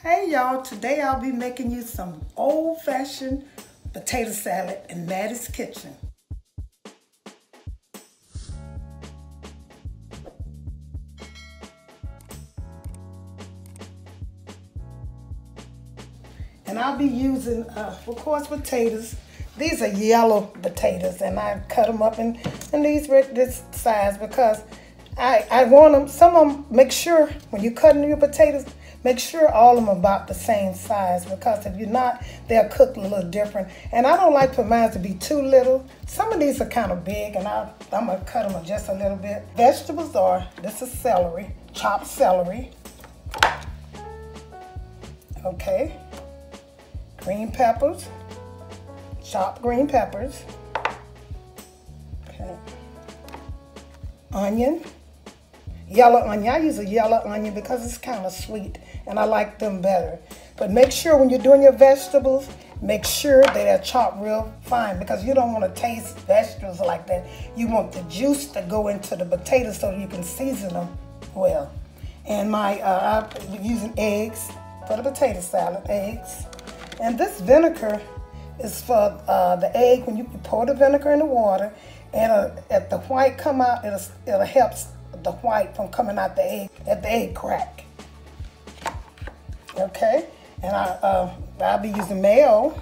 Hey y'all, today I'll be making you some old-fashioned potato salad in Mattie's kitchen. And I'll be using, of course, potatoes. These are yellow potatoes, and I cut them up in this size because I want them, some of them, make sure when you're cutting your potatoes, make sure all of them are about the same size, because if you're not, they'll cook a little different. And I don't like for mine to be too little. Some of these are kind of big, and I'm going to cut them just a little bit. Vegetables are, this is celery, chopped celery. Okay. Green peppers, chopped green peppers. Okay. Onion. Yellow onion. I use a yellow onion because it's kind of sweet and I like them better. But make sure when you're doing your vegetables, make sure that they're chopped real fine, because you don't want to taste vegetables like that. You want the juice to go into the potatoes so you can season them well. And I'm using eggs for the potato salad, eggs. And this vinegar is for the egg. When you pour the vinegar in the water, and if the white come out, it'll help the white from coming out the egg at the egg crack. Okay, and I'll be using mayo,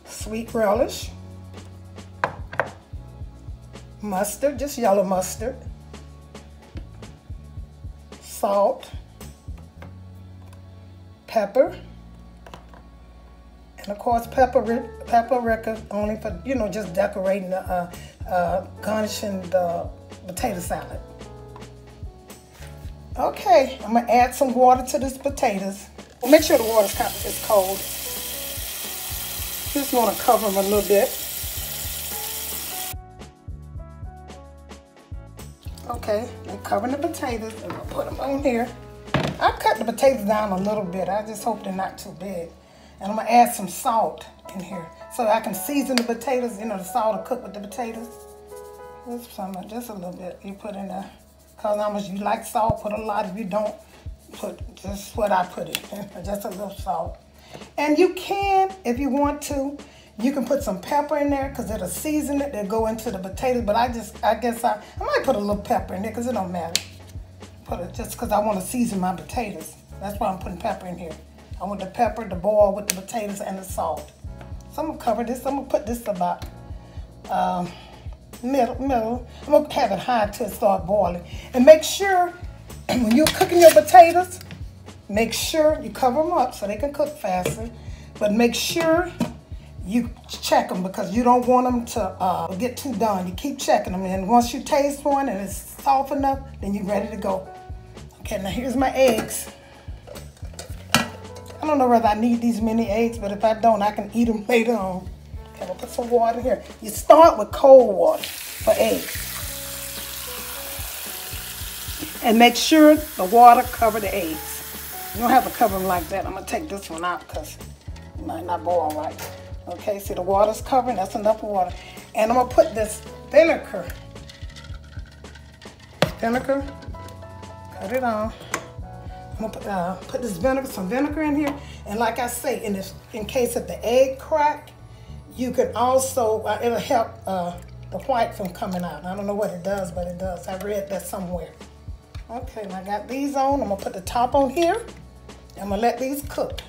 sweet relish, mustard, just yellow mustard, salt, pepper. And of course, paprika only for, just decorating, garnishing the potato salad. Okay, I'm gonna add some water to these potatoes. Well, make sure the water is cold. Just wanna cover them a little bit. Okay, I'm covering the potatoes. I'm gonna put them on here. I cut the potatoes down a little bit. I just hope they're not too big. And I'm going to add some salt in here so I can season the potatoes. The salt will cook with the potatoes. Just a little bit you put in there. Because how much you like salt, put a lot. If you don't, put just what I put in. Just a little salt. And you can, if you want to, you can put some pepper in there because it'll season it. It'll go into the potatoes. But I guess I might put a little pepper in there because it don't matter. Put it just because I want to season my potatoes. That's why I'm putting pepper in here. I want the pepper to boil with the potatoes and the salt. So I'm going to cover this. I'm going to put this about middle. I'm going to have it high until it starts boiling. And make sure when you're cooking your potatoes, make sure you cover them up so they can cook faster. But make sure you check them, because you don't want them to get too done. You keep checking them. And once you taste one and it's soft enough, then you're ready to go. Okay, now here's my eggs. I don't know whether I need these many eggs, but if I don't, I can eat them later on. Okay, I'm gonna put some water here. You start with cold water for eggs. And make sure the water cover the eggs. You don't have to cover them like that. I'm gonna take this one out because it might not boil right. Okay, see the water's covering, that's enough water. And I'm gonna put this vinegar. Cut it on. I'm gonna put this some vinegar in here, and like I say, in case of the egg crack, you can also it'll help the white from coming out. I don't know what it does, but it does. I read that somewhere. Okay, and I got these on. I'm gonna put the top on here. I'm gonna let these cook,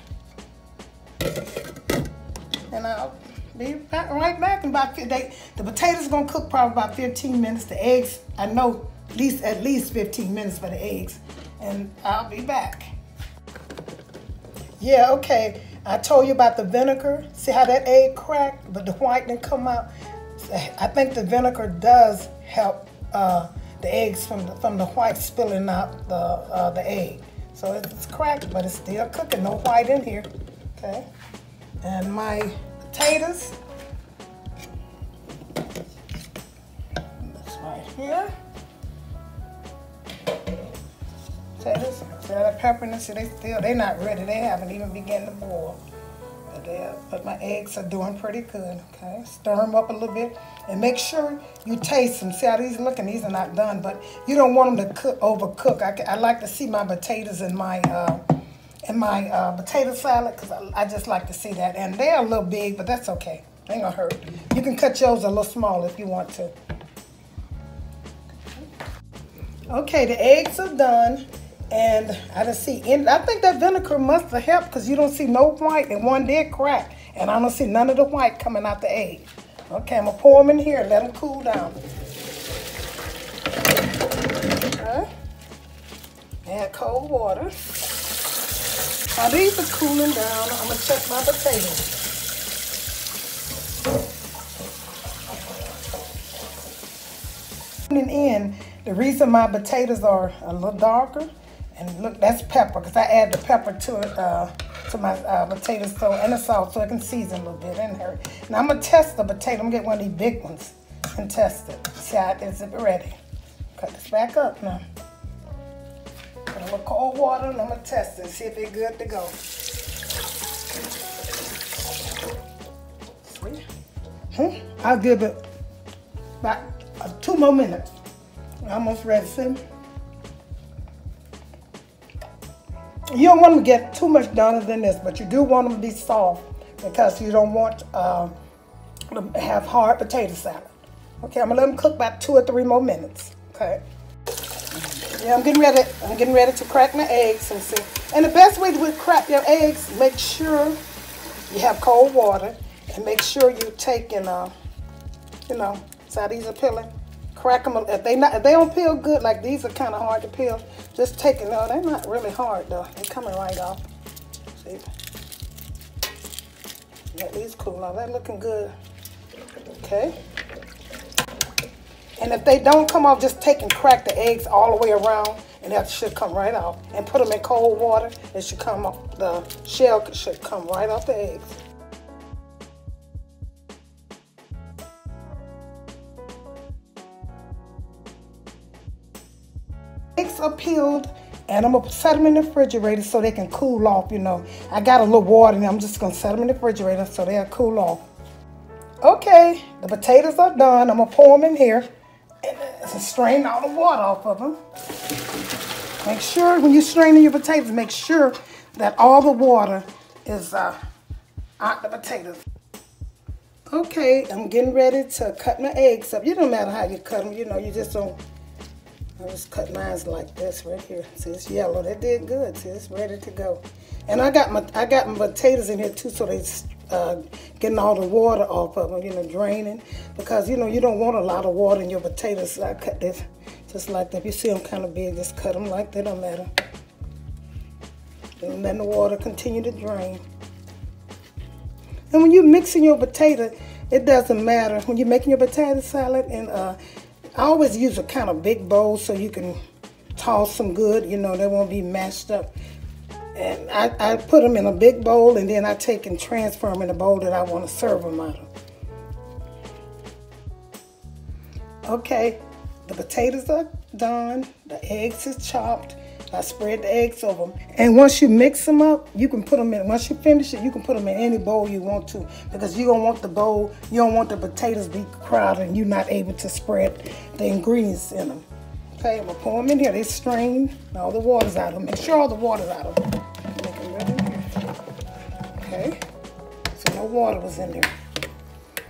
and I'll be right back in about 15 days. The potatoes gonna cook probably about 15 minutes. The eggs, I know at least 15 minutes for the eggs. And I'll be back. Yeah, okay. I told you about the vinegar. See how that egg cracked, but the white didn't come out? I think the vinegar does help the eggs from the white spilling out the egg. So it's cracked, but it's still cooking. No white in here. Okay. And my potatoes. That's right here. Potatoes, that pepper, and see they're not ready. They haven't even begun to boil. But there, but my eggs are doing pretty good, okay? Stir them up a little bit and make sure you taste them. See how these are looking? These are not done, but you don't want them to overcook. I like to see my potatoes in my potato salad because I just like to see that. And they're a little big, but that's okay. Ain't gonna hurt. You can cut yours a little smaller if you want to. Okay, the eggs are done. And I don't see any, I think that vinegar must have helped because you don't see no white and one did crack. And I don't see none of the white coming out the egg. Okay, I'm going to pour them in here and let them cool down. Okay. Add cold water. Now these are cooling down. I'm going to check my potatoes. The reason my potatoes are a little darker, and look, that's pepper, because I add the pepper to it, to my potatoes, and the salt, so it can season a little bit in here. Now I'm gonna test the potato. I'm gonna get one of these big ones and test it. See how is it ready? Cut this back up now. Put a little cold water, and I'm gonna test it, see if it's good to go. See? I'll give it about 2 more minutes. Almost ready, see? You don't want them to get too much doner than this, but you do want them to be soft because you don't want to have hard potato salad. Okay, I'm gonna let them cook about 2 or 3 more minutes. Okay. Yeah, I'm getting ready to crack my eggs and see. And the best way to crack your eggs, make sure you have cold water and make sure you take and you know, see how these are peeling. Crack them. If they don't peel good, like these are kind of hard to peel, just take it. No, they're not really hard though. They're coming right off. See? Let these cool now. They're looking good. Okay. And if they don't come off, just take and crack the eggs all the way around, and that should come right off. And put them in cold water. It should come off. The shell should come right off the eggs. Eggs are peeled, and I'm gonna set them in the refrigerator so they can cool off. You know, I got a little water, and I'm just gonna set them in the refrigerator so they'll cool off. Okay, the potatoes are done. I'm gonna pour them in here and strain all the water off of them. Make sure when you're straining your potatoes, make sure that all the water is out the potatoes. Okay, I'm getting ready to cut my eggs up. You don't matter how you cut them. You know, you just don't. I just cut mine like this right here. See, it's yellow. That did good. See, it's ready to go. And I got my potatoes in here too, so they getting all the water off of them. You know, draining, because you know you don't want a lot of water in your potatoes. So I cut this just like that. If you see them kind of big, just cut them like that. Don't matter. And letting the water continue to drain. And when you're mixing your potato, it doesn't matter when you're making your potato salad. And I always use a kind of big bowl so you can toss them good, you know, they won't be mashed up. And I put them in a big bowl, and then I take and transfer them in a bowl that I want to serve them out of. Okay, the potatoes are done, the eggs is chopped. I spread the eggs over them. And once you mix them up, you can put them in, once you finish it, you can put them in any bowl you want to, because you don't want the bowl, you don't want the potatoes to be crowded and you're not able to spread the ingredients in them. Okay, I'm gonna pour them in here. They strained, all the water's out of them. Make sure all the water's out of them. Make them ready. Okay, so no water was in there.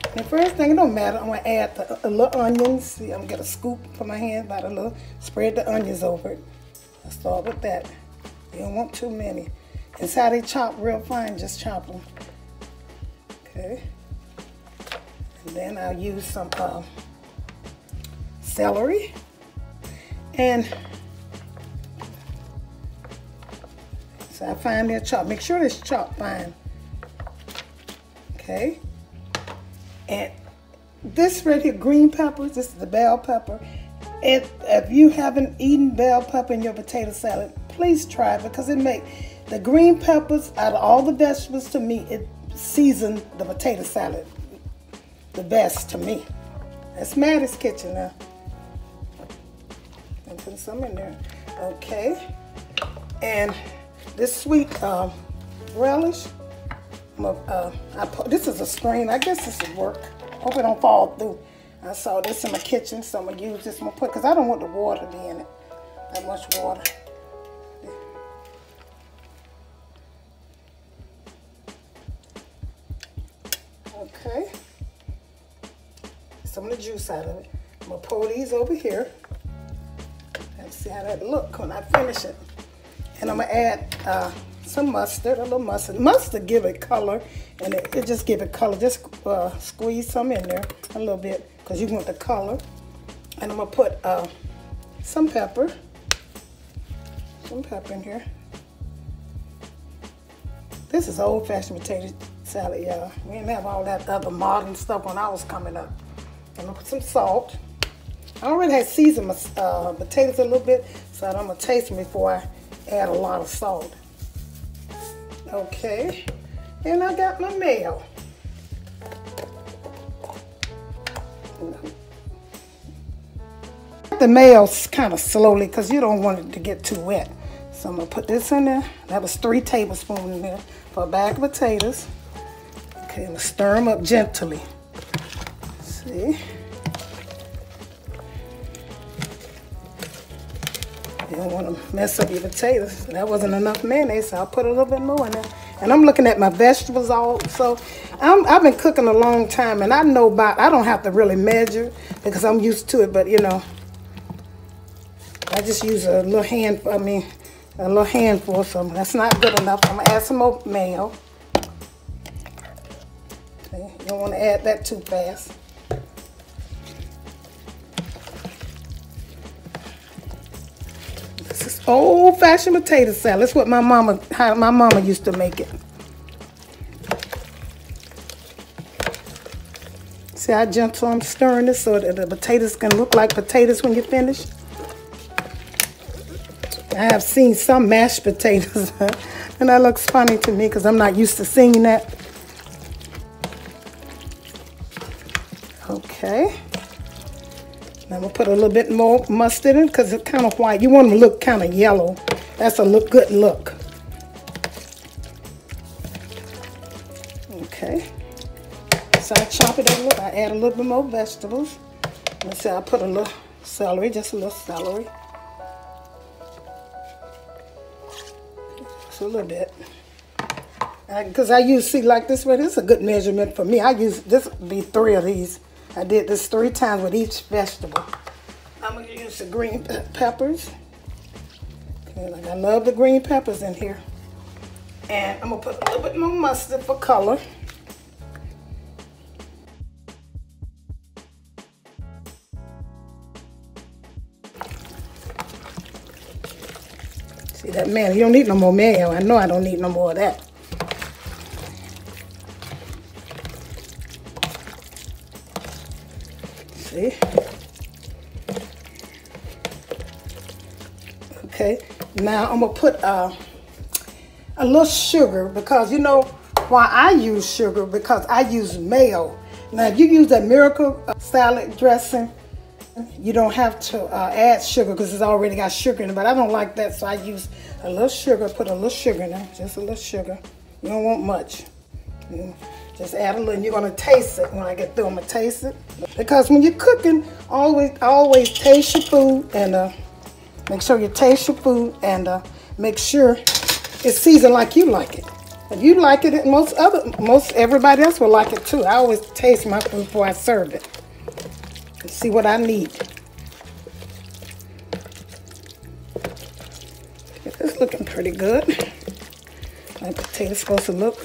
And the first thing, it don't matter, I'm gonna add the little onions. See, I'm gonna get a scoop for my hand, about a little, spread the onions over it. Let's start with that. You don't want too many. And see how they chop real fine, just chop them. Okay. And then I'll use some celery. And so I find they're chopped. Make sure it's chopped fine. Okay. And this right here, green peppers, this is the bell pepper. If you haven't eaten bell pepper in your potato salad, please try it, because it makes the green peppers, out of all the vegetables, to me, it seasons the potato salad the best to me. That's Mattie's kitchen now. And put some in there. Okay. And this sweet relish, This is a screen. I guess this will work. Hope it don't fall through. I saw this in my kitchen, so I'm gonna use this one because I don't want the water to be in it. That much water. Okay. Some of the juice out of it. I'm gonna pour these over here. Let's see how that look when I finish it. And I'm gonna add some mustard, a little mustard. Mustard give it color, and it just give it color. Just squeeze some in there a little bit because you want the color. And I'm gonna put some pepper in here. This is old-fashioned potato salad, y'all. We didn't have all that other modern stuff when I was coming up. I'm gonna put some salt. I already had seasoned my potatoes a little bit, so I'm gonna taste them before I add a lot of salt. Okay, and I got my mayo. The mayo kind of slowly because you don't want it to get too wet. So I'm gonna put this in there. That was 3 tablespoons in there for a bag of potatoes. Okay, I'm gonna stir them up gently. See? You don't want to mess up your potatoes. That wasn't enough mayonnaise, so I'll put a little bit more in there. And I'm looking at my vegetables also. I've been cooking a long time, and I know I don't have to really measure because I'm used to it, but you know, I just use a little handful, so that's not good enough. I'm gonna add some more mayo. Okay, you don't want to add that too fast. This is old-fashioned potato salad. That's what how my mama used to make it. See how gentle I'm stirring this so that the potatoes can look like potatoes when you finish. I have seen some mashed potatoes, and that looks funny to me because I'm not used to seeing that. Okay. Now I'm going to put a little bit more mustard in because it's kind of white. You want them to look kind of yellow. That's a good look. Okay. So I chop it up. I add a little bit more vegetables. Let's see, I put a little celery, just a little celery. Just a little bit. Because I use, see, like this way, this is a good measurement for me. This would be 3 of these. I did this 3 times with each vegetable. I'm going to use the green peppers. Okay, like I love the green peppers in here. And I'm going to put a little bit more mustard for color. See that, man, you don't need no more mayo. I know I don't need no more of that. See? Okay, now I'm gonna put a little sugar because you know why I use sugar, because I use mayo. Now if you use that miracle salad dressing, you don't have to add sugar because it's already got sugar in it, but I don't like that, so I use a little sugar. Put a little sugar in there, just a little sugar. You don't want much. Just add a little, and you're gonna taste it when I get through. I'm gonna taste it because when you're cooking, always taste your food and make sure you taste your food and make sure it's seasoned like you like it. If you like it, most everybody else will like it too. I always taste my food before I serve it and see what I need. It's looking pretty good. My potato's supposed to look.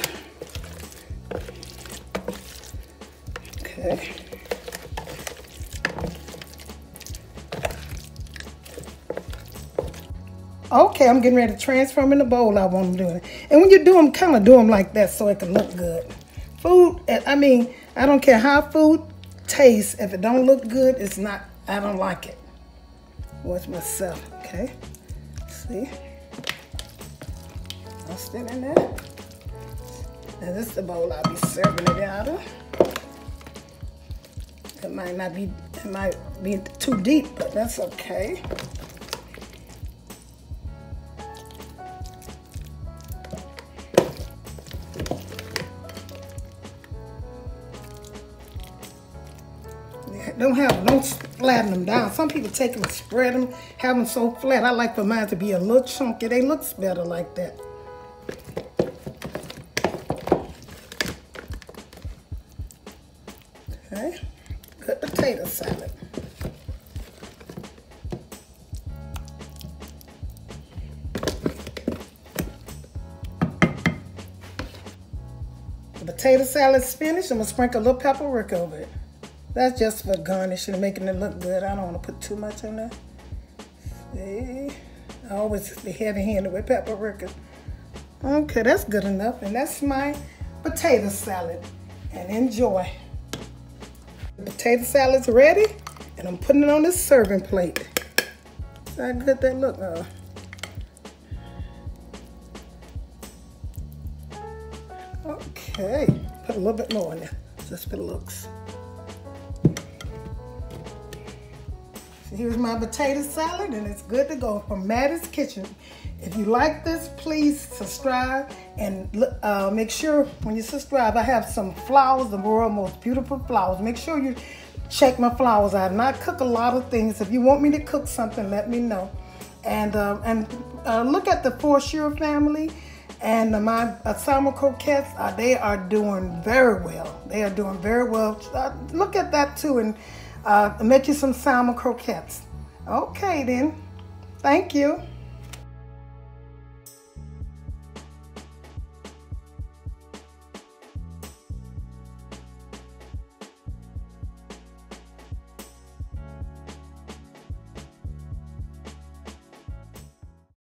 Okay. Okay, I'm getting ready to transfer them in the bowl I want them doing. And when you do them, kind of do them like that so it can look good. Food, I mean, I don't care how food tastes. If it don't look good, it's not, I don't like it. Watch myself, okay? See? I'll stick in there. Now this is the bowl I'll be serving it out of. It might be too deep, but that's okay. don't flatten them down. Some people take them and spread them, have them so flat. I like for mine to be a little chunky. They look better like that. Okay, good potato salad. The potato salad's finished. I'm gonna sprinkle a little paprika over it. That's just for garnishing and making it look good. I don't want to put too much on there. See? I always be heavy-handed with paprika. Okay, that's good enough. And that's my potato salad. And enjoy. The potato salad's ready, and I'm putting it on this serving plate. See how good that look? Okay, put a little bit more in there, just for the looks. So here's my potato salad, and it's good to go from Mattie's Kitchen. If you like this, please subscribe, and make sure when you subscribe, I have some flowers, the world's most beautiful flowers. Make sure you check my flowers out. And I cook a lot of things. If you want me to cook something, let me know. And look at the Forshire family. And my salmon croquettes, they are doing very well. They are doing very well. Look at that too, and make you some salmon croquettes. Okay then, thank you.